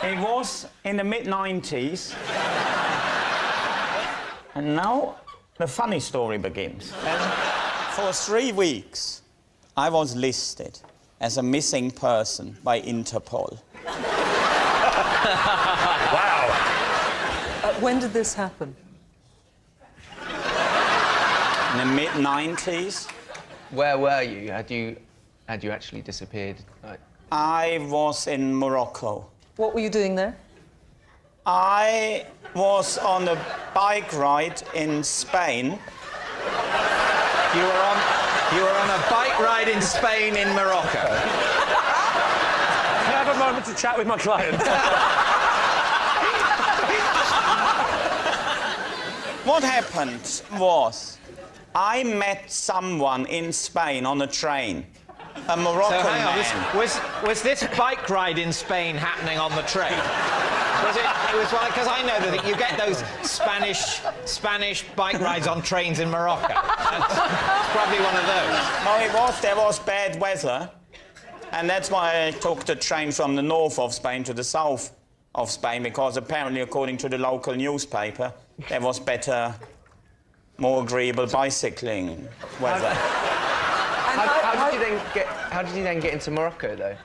It was in the mid-90s. And now the funny story begins. And for 3 weeks, I was listed as a missing person by Interpol. Wow. When did this happen? In the mid-90s. Where were you? Had you actually disappeared? I was in Morocco. What were you doing there? I was on a bike ride in Spain. You were on a bike ride in Spain in Morocco. Can I have a moment to chat with my client? What happened was, I met someone in Spain on a train, a Moroccan So hang on, man. was this bike ride in Spain happening on the train? Was it? It was like, because I know that you get those Spanish bike rides on trains in Morocco. That's probably one of those. No, there was bad weather, and that's why I took the train from the north of Spain to the south of Spain, because apparently, according to the local newspaper, there was better, more agreeable bicycling weather. How did you then get into Morocco, though?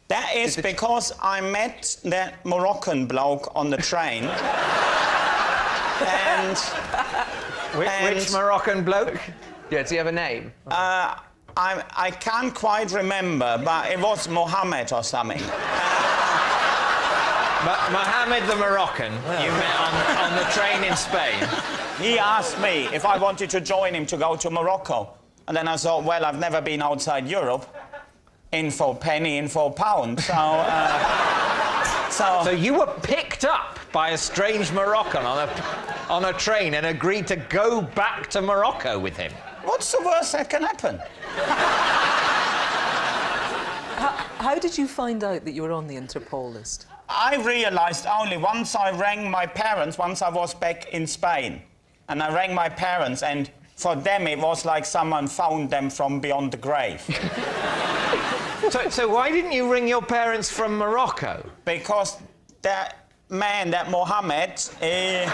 That is because I met that Moroccan bloke on the train. and Which Moroccan bloke? Yeah, does he have a name? I can't quite remember, but it was Mohammed or something. But Mohammed the Moroccan, you met on the train in Spain. He asked me if I wanted to join him to go to Morocco. And then I thought, well, I've never been outside Europe. In for a penny, in for a pound. So you were picked up by a strange Moroccan on a train and agreed to go back to Morocco with him. What's the worst that can happen? How did you find out that you were on the Interpol list? I realised only once I rang my parents, once I was back in Spain. And I rang my parents, and for them it was like someone found them from beyond the grave. So why didn't you ring your parents from Morocco? Because that man, that Mohammed, You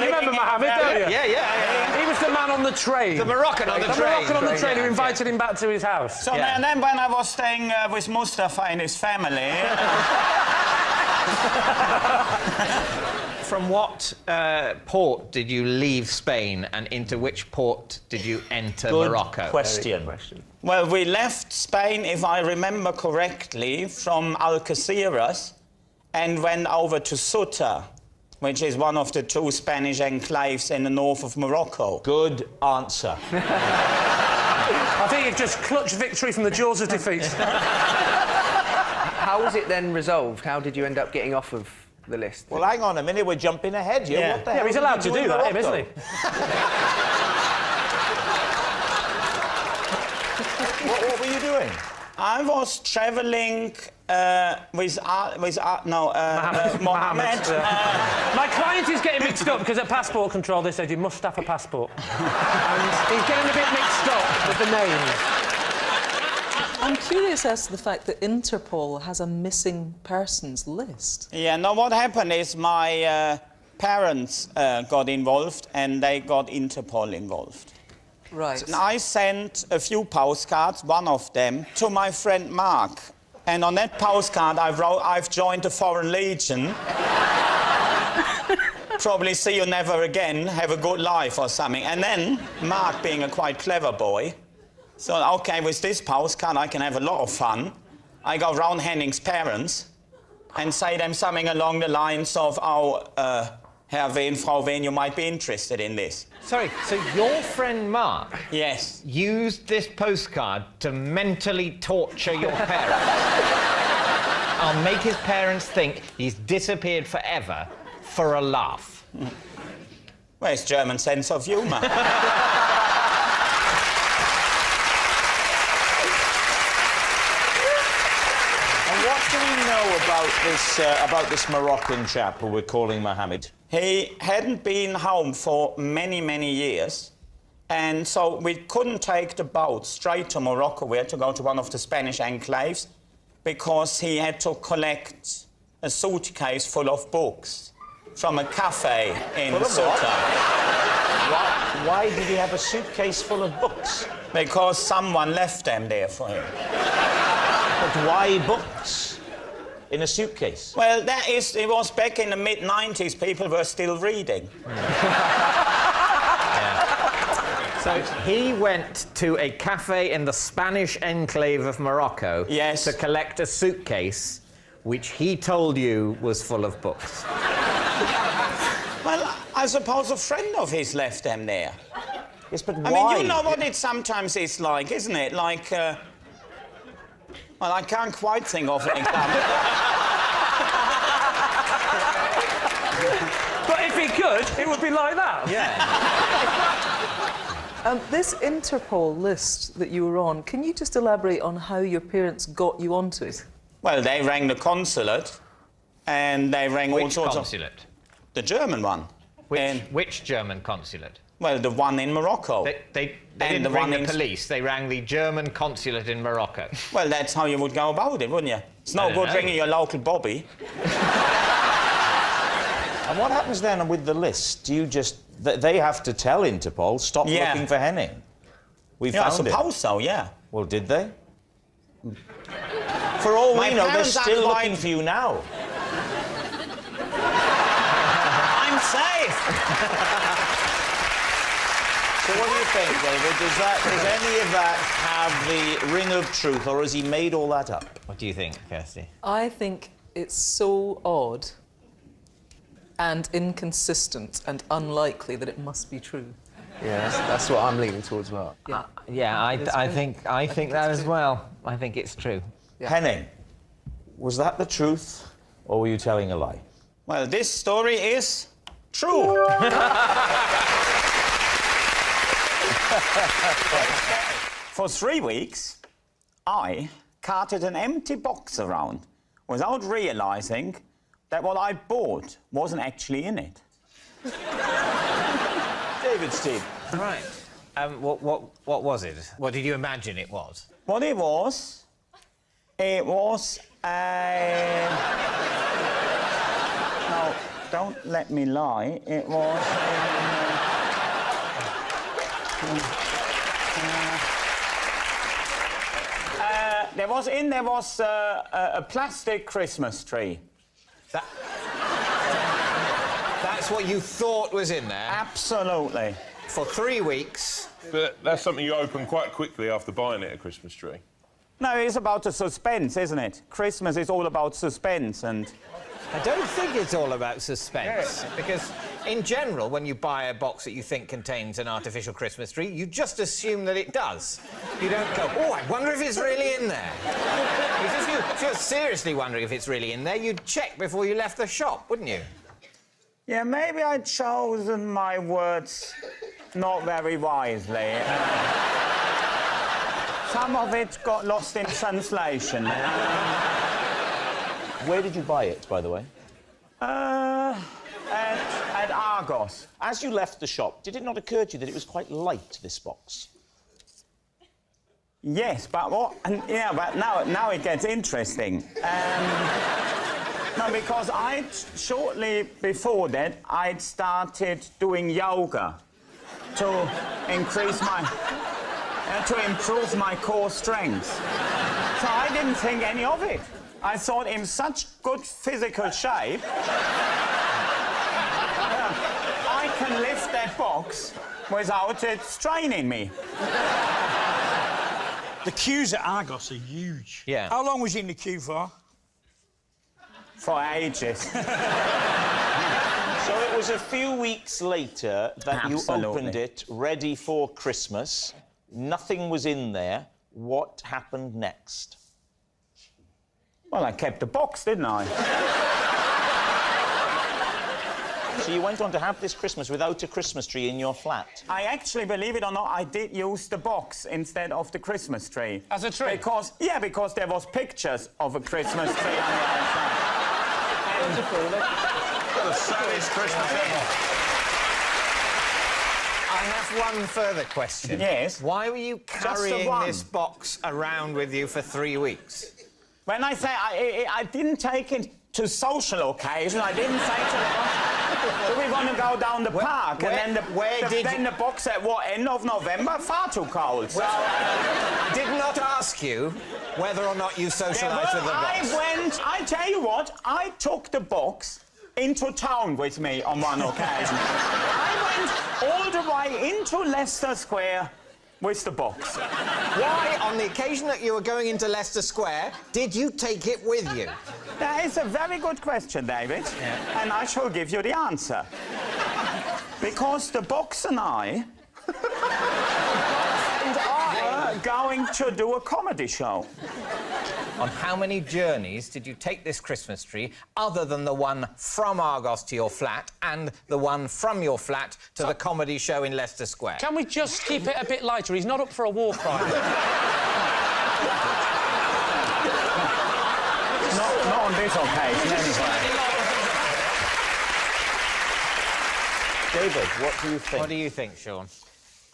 remember Mohammed, don't you? Yeah. He was the man on the train. The Moroccan on the train. The Moroccan on the train who invited him back to his house. So and then when I was staying with Mustafa and his family... From what port did you leave Spain and into which port did you enter Morocco? Question. Well, we left Spain, if I remember correctly, from Algeciras and went over to Ceuta, which is one of the 2 Spanish enclaves in the north of Morocco. Good answer. I think you've just clutched victory from the jaws of defeat. How was it then resolved? How did you end up getting off of the list? Well, hang on a minute, we're jumping ahead here. Yeah. What the Yeah, hell he's did allowed you to in do that, Morocco? isn't he? What were you doing? I was travelling with Mohammed. My client is getting mixed up because at passport control they said you must have a passport. And he's getting a bit mixed up with the names. I'm curious as to the fact that Interpol has a missing persons list. Yeah, no, what happened is my parents got involved and they got Interpol involved. Right. And I sent a few postcards, one of them, to my friend Mark. And on that postcard I wrote, I've joined the Foreign Legion. Probably see you never again, have a good life or something. And then, Mark being a quite clever boy, so, OK, with this postcard I can have a lot of fun. I go round Henning's parents and say them something along the lines of, Herr Wehn, Frau Wehn, you might be interested in this. Sorry, so your friend Mark Yes. used this postcard to mentally torture your parents? I'll make his parents think he's disappeared forever for a laugh. Well, it's German sense of humour. What do we know about this Moroccan chap who we're calling Mohammed? He hadn't been home for many, many years. And so we couldn't take the boat straight to Morocco. We had to go to one of the Spanish enclaves. because he had to collect a suitcase full of books from a cafe in Sutton. Why did he have a suitcase full of books? Because someone left them there for him. But why books in a suitcase? Well, it was back in the mid-90s, people were still reading. So he went to a cafe in the Spanish enclave of Morocco Yes. to collect a suitcase which he told you was full of books. Well, I suppose a friend of his left them there. Yes, but why? I mean, you know what it sometimes is like, isn't it? Like, well, I can't quite think of an example. But if he could, it would be like that. This Interpol list that you were on, can you just elaborate on how your parents got you onto it? Well, they rang the consulate, and they rang all Which sorts consulate? of... The German one. Which German consulate? Well, the one in Morocco. They And didn't the ring one the in- police. They rang the German consulate in Morocco. Well, that's how you would go about it, wouldn't you? It's no don't good know. ringing your local bobby. And what happens then with the list? Do you just... They have to tell Interpol, stop Yeah. looking for Henning. We Yeah, I found him. suppose so, yeah. Well, did they? For all My we know, they're parents are still quite- looking for you now. I'm safe! So what do you think, David? Does any of that have the ring of truth, or has he made all that up? What do you think, Kirsty? I think it's so odd and inconsistent and unlikely that it must be true. Yeah, that's what I'm leaning towards as well. Yeah. I think that as well. I think it's true. Yeah. Henning, was that the truth, or were you telling a lie? Well, this story is true. For 3 weeks, I carted an empty box around without realizing that what I bought wasn't actually in it. David, Steve. Right. What was it? What did you imagine it was? What it was a... No, don't let me lie. It was... there was a plastic Christmas tree. That's what you thought was in there? Absolutely. For 3 weeks. But that's something you open quite quickly after buying it, a Christmas tree. No, it's about the suspense, isn't it? Christmas is all about suspense and... I don't think it's all about suspense. Because, in general, when you buy a box that you think contains an artificial Christmas tree, you just assume that it does. You don't go, oh, I wonder if it's really in there. Because if you're seriously wondering if it's really in there, you'd check before you left the shop, wouldn't you? Yeah, maybe I'd chosen my words not very wisely. Some of it got lost in translation. Where did you buy it, by the way? At Argos. As you left the shop, did it not occur to you that it was quite light, this box? Yes, but what? Yeah, but now it gets interesting. No, because shortly before that, I'd started doing yoga to increase to improve my core strength. So I didn't think any of it. I thought in such good physical shape, I can lift that box without it straining me. The queues at Argos are huge. Yeah. How long was you in the queue for? For ages. So it was a few weeks later that you Absolutely. opened it, ready for Christmas. Nothing was in there. What happened next? Well, I kept the box, didn't I? So you went on to have this Christmas without a Christmas tree in your flat? I actually, believe it or not, I did use the box instead of the Christmas tree. As a tree? Because there was pictures of a Christmas tree on the outside. The saddest Christmas ever. I have one further question. Yes? Why were you the carrying one. this box around with you for 3 weeks? When I say I didn't take it to social occasion, I didn't say to the box, do we want to go down the park? And then the box at what, end of November? Far too cold. So, I did not ask you whether or not you socialised with the box. I tell you what, I took the box into town with me on one occasion. I went all the way into Leicester Square with the box. Why, on the occasion that you were going into Leicester Square, did you take it with you? That is a very good question, David. Yeah. And I shall give you the answer. Because the box and I were going to do a comedy show. On how many journeys did you take this Christmas tree, other than the one from Argos to your flat and the one from your flat to the comedy show in Leicester Square? Can we just keep it a bit lighter? He's not up for a war crime. Not on this occasion, anyway. David, what do you think? What do you think, Sean?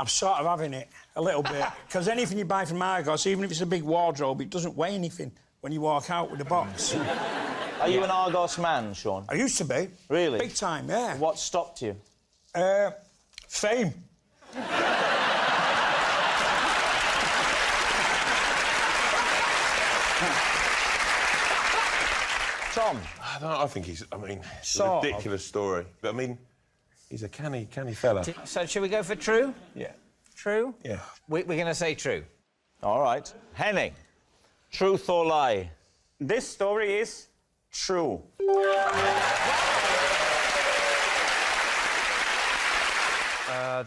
I'm sort of having it, a little bit. Because anything you buy from Argos, even if it's a big wardrobe, it doesn't weigh anything when you walk out with the box. Are you an Argos man, Sean? I used to be. Really? Big time, yeah. What stopped you? Fame. Tom? I think he's... I mean, it's a Sort of. ridiculous story. But, I mean, he's a canny fella. So, should we go for true? Yeah. True? Yeah. We're going to say true. All right. Henning, truth or lie? This story is true.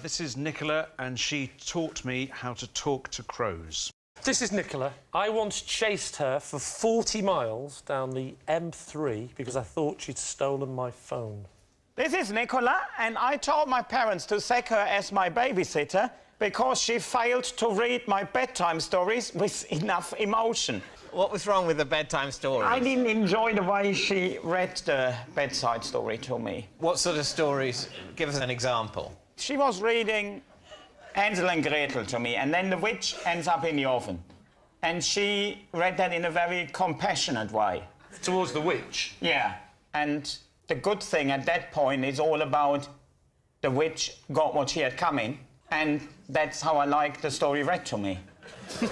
This is Nicola, and she taught me how to talk to crows. This is Nicola. I once chased her for 40 miles down the M3 because I thought she'd stolen my phone. This is Nicola, and I told my parents to sack her as my babysitter because she failed to read my bedtime stories with enough emotion. What was wrong with the bedtime stories? I didn't enjoy the way she read the bedside story to me. What sort of stories? Give us an example. She was reading Hansel and Gretel to me, and then the witch ends up in the oven. And she read that in a very compassionate way. Towards the witch? Yeah, and the good thing at that point is all about the witch got what she had coming, and that's how I like the story read to me. You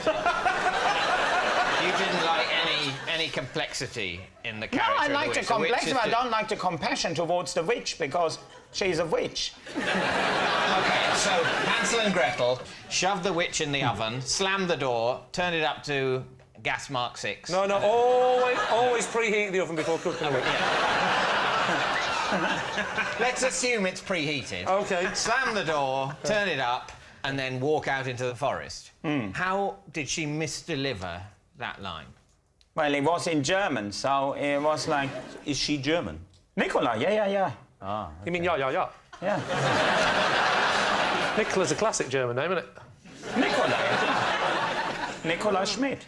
didn't like any complexity in the character. No, I of like the witch. The witch complexity, is but I don't like the compassion towards the witch because she's a witch. OK, so Hansel and Gretel shoved the witch in the oven, slammed the door, turned it up to gas mark 6. No, always preheat the oven before cooking the witch. Let's assume it's preheated. OK. Slam the door, turn it up, and then walk out into the forest. How did she misdeliver that line? Well, it was in German, so it was like... Is she German? Nicola, yeah. Ah. Okay. You mean yeah? Yeah. Nicola's a classic German name, isn't it? Nicola. Nicola Schmidt.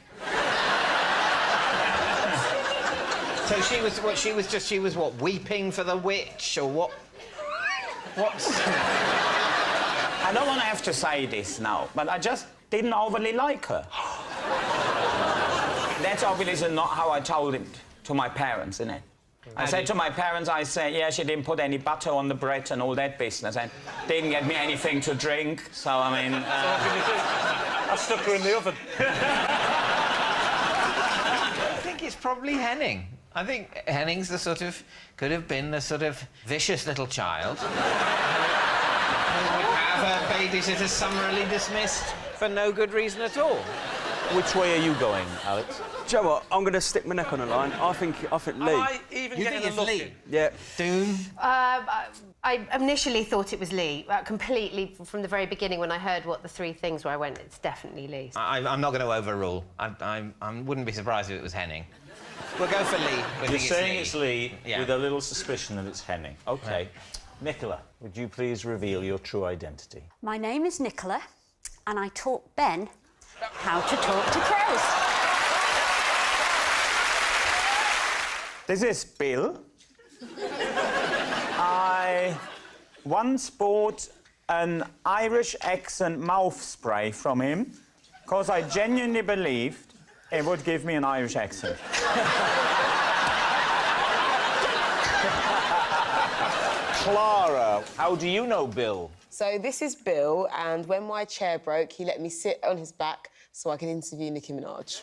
So she was what, weeping for the witch, or what? I don't want to have to say this now, but I just didn't overly like her. That's obviously not how I told it to my parents, isn't it? I said to my parents, I said, yeah, she didn't put any butter on the bread and all that business, and didn't get me anything to drink, so, I mean... I stuck her in the oven. I think it's probably Henning. I think Henning's could have been the sort of vicious little child who would have her babysitter summarily dismissed for no good reason at all. Which way are you going, Alex? Do you know what? I'm going to stick my neck on the line. I think Lee. I even You getting think a it's look Lee? in. Yeah. Doom? I initially thought it was Lee. Completely, from the very beginning, when I heard what the three things were, I went, it's definitely Lee. I'm not going to overrule. I wouldn't be surprised if it was Henning. We'll go for Lee. You're saying it's Lee Yeah. with a little suspicion that it's Henning. OK. Nicola, would you please reveal your true identity? My name is Nicola, and I taught Ben how to talk to crows. This is Bill. I once bought an Irish accent mouth spray from him because I genuinely believed it would give me an Irish accent. Clara, how do you know Bill? So this is Bill, and when my chair broke, he let me sit on his back so I could interview Nicki Minaj.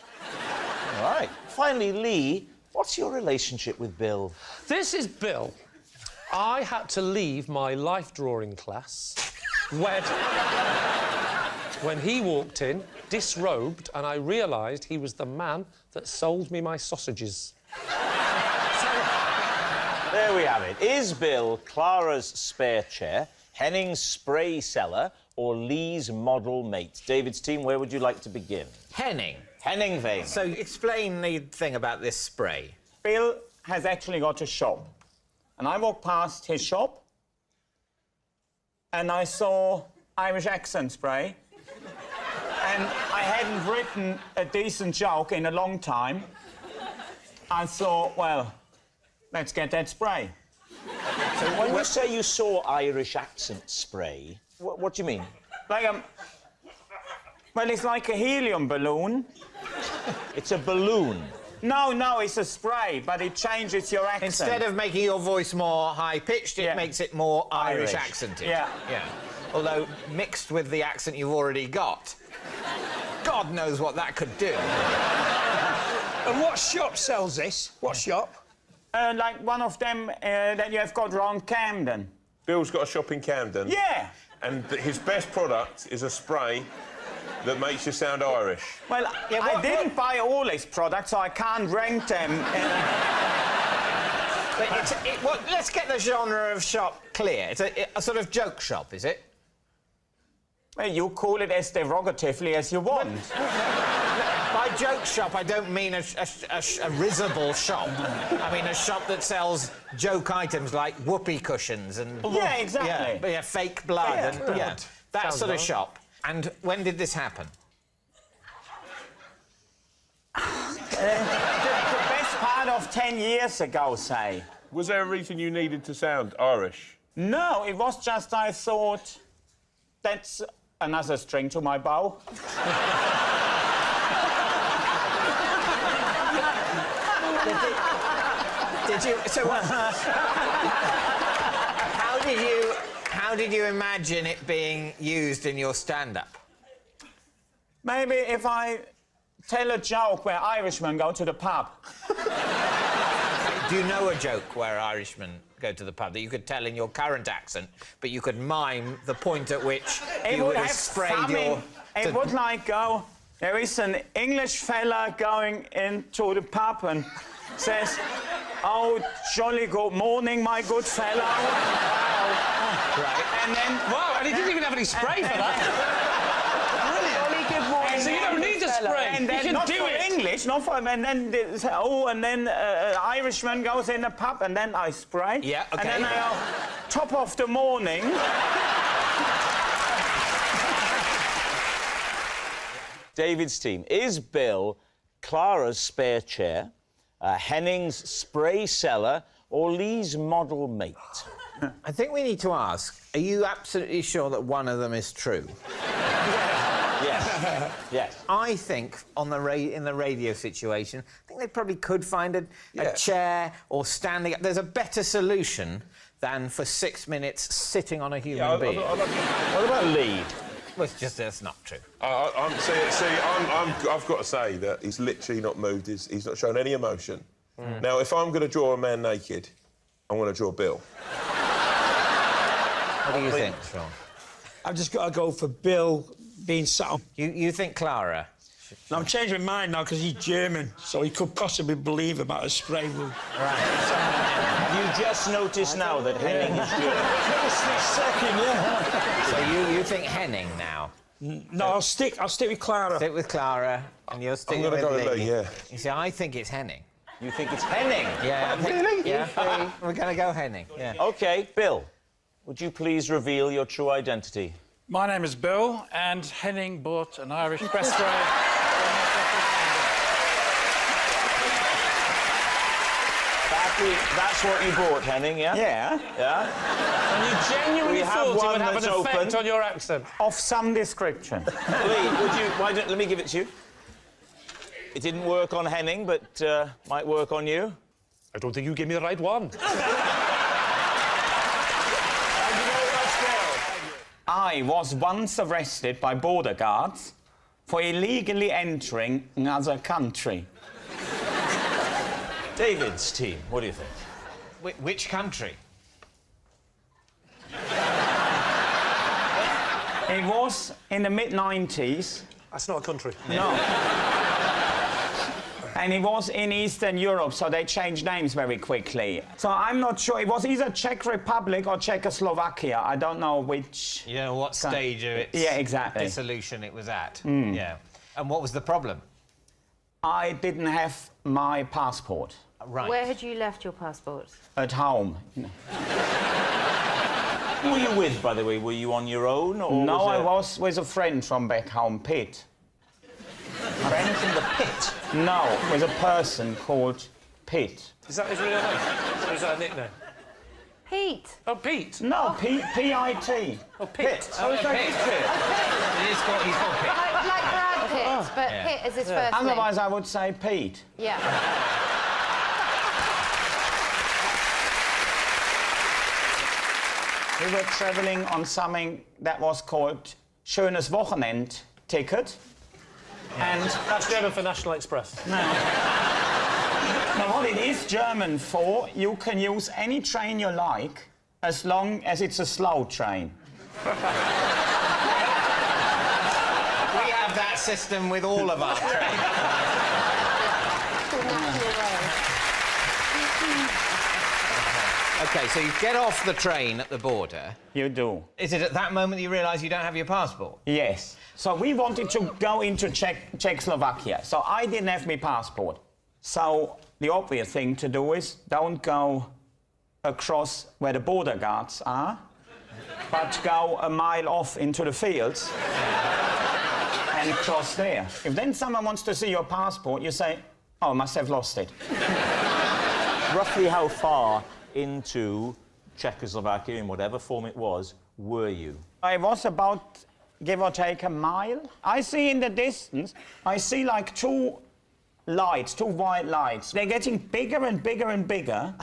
All right. Finally, Lee, what's your relationship with Bill? This is Bill. I had to leave my life drawing class when he walked in, disrobed, and I realised he was the man that sold me my sausages. There we have it. Is Bill Clara's spare chair, Henning's spray cellar, or Lee's model mate? David's team, where would you like to begin? Henning. Henning Wehn. So explain the thing about this spray. Bill has actually got a shop. And I walked past his shop and I saw Irish accent spray. And I hadn't written a decent joke in a long time. I thought, well, let's get that spray. So when you say you saw Irish accent spray, what do you mean? Like well, it's like a helium balloon. It's a balloon. No, it's a spray, but it changes your accent. Instead of making your voice more high-pitched, it makes it more Irish accented. Yeah. Although, mixed with the accent you've already got, God knows what that could do. And what shop sells this? What shop? Like one of them that you have got around Camden. Bill's got a shop in Camden. Yeah. And his best product is a spray that makes you sound Irish. Well, I didn't buy all his products, so I can't rank them. But let's get the genre of shop clear. It's a sort of joke shop, is it? Well, you call it as derogatively as you want. By joke shop, I don't mean a risible shop. I mean a shop that sells joke items like whoopee cushions and... Yeah, exactly. Yeah, fake blood and... Yeah, that Sounds sort of right. shop. And when did this happen? The best part of 10 years ago, say. Was there a reason you needed to sound Irish? No, it was just I thought that's another string to my bow. Did you... So what... How did you imagine it being used in your stand-up? Maybe if I tell a joke where Irishmen go to the pub. Do you know a joke where Irishmen go to the pub that you could tell in your current accent, but you could mime the point at which you would have sprayed your... It would like go, there is an English fella going into the pub and says, "Oh, jolly good morning, my good fellow." Right. And then... Wow, and he didn't even have any spray for that. Brilliant. So you don't need the spray. And then you can not do for it. English, not for... And then, Irishman goes in the pub and then I spray. Yeah, OK. And then I go, top of the morning. David's team. Is Bill Clara's spare chair, Henning's spray cellar, or Lee's model mate? I think we need to ask, are you absolutely sure that one of them is true? Yes. Yes. I think in the radio situation, I think they probably could find a chair or standing up. There's a better solution than for 6 minutes sitting on a human being. What about Lee? Well, it's just that's not true. I've got to say that he's literally not moved. He's not shown any emotion. Now, if I'm going to draw a man naked, I'm going to draw Bill. What do you think, Sean? I've just got to go for Bill being sat on... You think Clara? No, I'm changing my mind now because he's German, so he could possibly believe about a spray wound. Right. Have you just noticed now that Henning is German? Just this second, yeah. So you think Henning now? No, I'll stick with Clara. Stick with Clara, and you're sticking I'm with going to go with Lee. Lee, yeah. You see, I think it's Henning. You think it's Henning? Yeah. Really? Yeah. We're going to go Henning. Yeah. OK, Bill, would you please reveal your true identity? My name is Bill, and Henning bought an Irish press spray. That's what you bought, Henning, yeah? Yeah. Yeah? And you genuinely thought it would have an effect on your accent? Of some description. Lee, let me give it to you. It didn't work on Henning, but might work on you. I don't think you gave me the right one. I was once arrested by border guards for illegally entering another country. David's team, what do you think? Which country? It was in the mid-90s. That's not a country. No. And it was in Eastern Europe, so they changed names very quickly. So I'm not sure. It was either Czech Republic or Czechoslovakia. I don't know which... You know what stage of its dissolution it was at? Yeah. And what was the problem? I didn't have my passport. Right. Where had you left your passport? At home. Who were you with, by the way? Were you on your own, or No, I was was with a friend from back home, Pete. friend from the pit? No, with a person called Pete. Is that his real name? Or is that a nickname? Pete. Oh, Pete. No, P-I-T. Oh, Pete. Oh, is that Pete. Pete? He's called Pete. Like Brad Pitt, but Yeah. Pitt is his first name. Otherwise, I would say Pete. Yeah. We were travelling on something that was called Schönes Wochenend-Ticket. And That's German for National Express. now, what it is German for, you can use any train you like as long as it's a slow train. We have that system with all of our trains. OK, so you get off the train at the border. You do. Is it at that moment you realise you don't have your passport? Yes. So we wanted to go into Czechoslovakia. So I didn't have my passport. So the obvious thing to do is don't go across where the border guards are, but go a mile off into the fields and cross there. If then someone wants to see your passport, you say, oh, I must have lost it. Roughly how far into Czechoslovakia, in whatever form it was, were you? I was about, give or take, a mile. I see in the distance, I see like two lights, two white lights. They're getting bigger and bigger and bigger.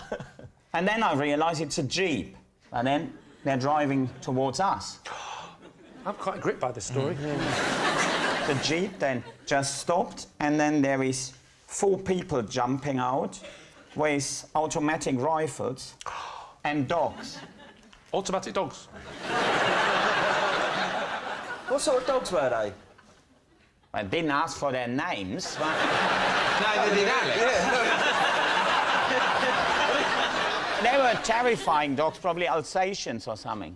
And then I realise it's a Jeep. And then they're driving towards us. I'm quite gripped by this story. The Jeep then just stopped, and then there is 4 people jumping out with automatic rifles and dogs. Automatic dogs? What sort of dogs were they? I didn't ask for their names, but... Neither did Alex. They were terrifying dogs, probably Alsatians or something.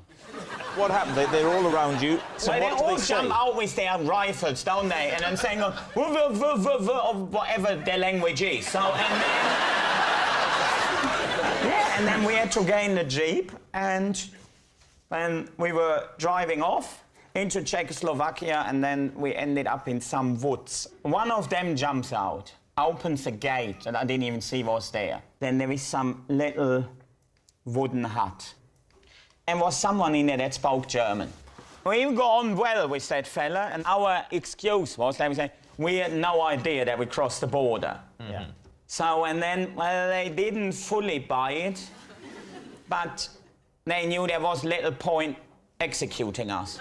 What happened? They're all around you. So Well, what they did all they say? jump out with their rifles, don't they? And then saying, or whatever their language is. So, and then we had to gain the Jeep, and when we were driving off into Czechoslovakia, and then we ended up in some woods. One of them jumps out, opens a gate, and I didn't even see was there. Then there is some little wooden hut. And was someone in there that spoke German. We got on well with that fella, and our excuse was, they would say, we had no idea that we crossed the border. Yeah. So, and then, well, they didn't fully buy it, but they knew there was little point executing us.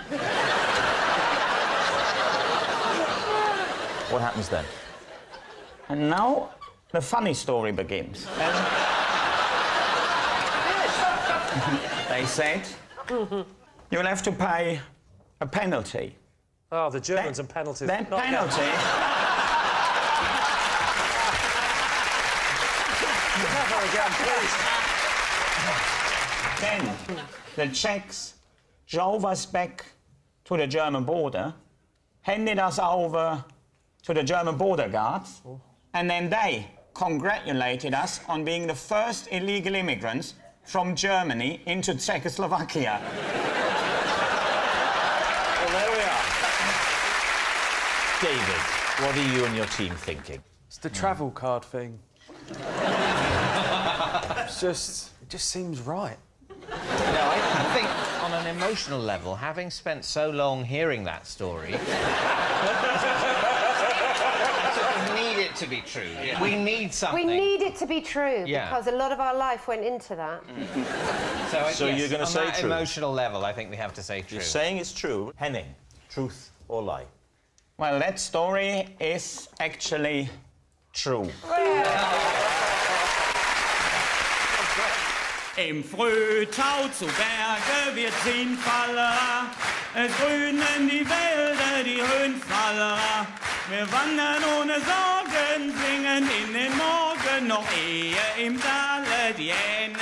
What happens then? And now the funny story begins. They said, you'll have to pay a penalty. Oh, the Germans and penalties. That Not penalty... Never again, please. Then the Czechs drove us back to the German border, handed us over to the German border guards, and then they congratulated us on being the first illegal immigrants from Germany into Czechoslovakia. Well, there we are. David, what are you and your team thinking? It's the travel card thing. It just seems right. No, I think on an emotional level, having spent so long hearing that story, to be true. We need something. We need it to be true Yeah. because a lot of our life went into that. So yes, you're going to on say that true? emotional level, I think we have to say true. You're saying it's true. Henning, truth or lie? Well, that story is actually true. Im Frühtau zu Berge, wir ziehen Faller. Es grünen die Wälder, die Höhenfaller. Wir wandern ohne Sorgen, singen in den Morgen, noch ehe im Tale die Hähne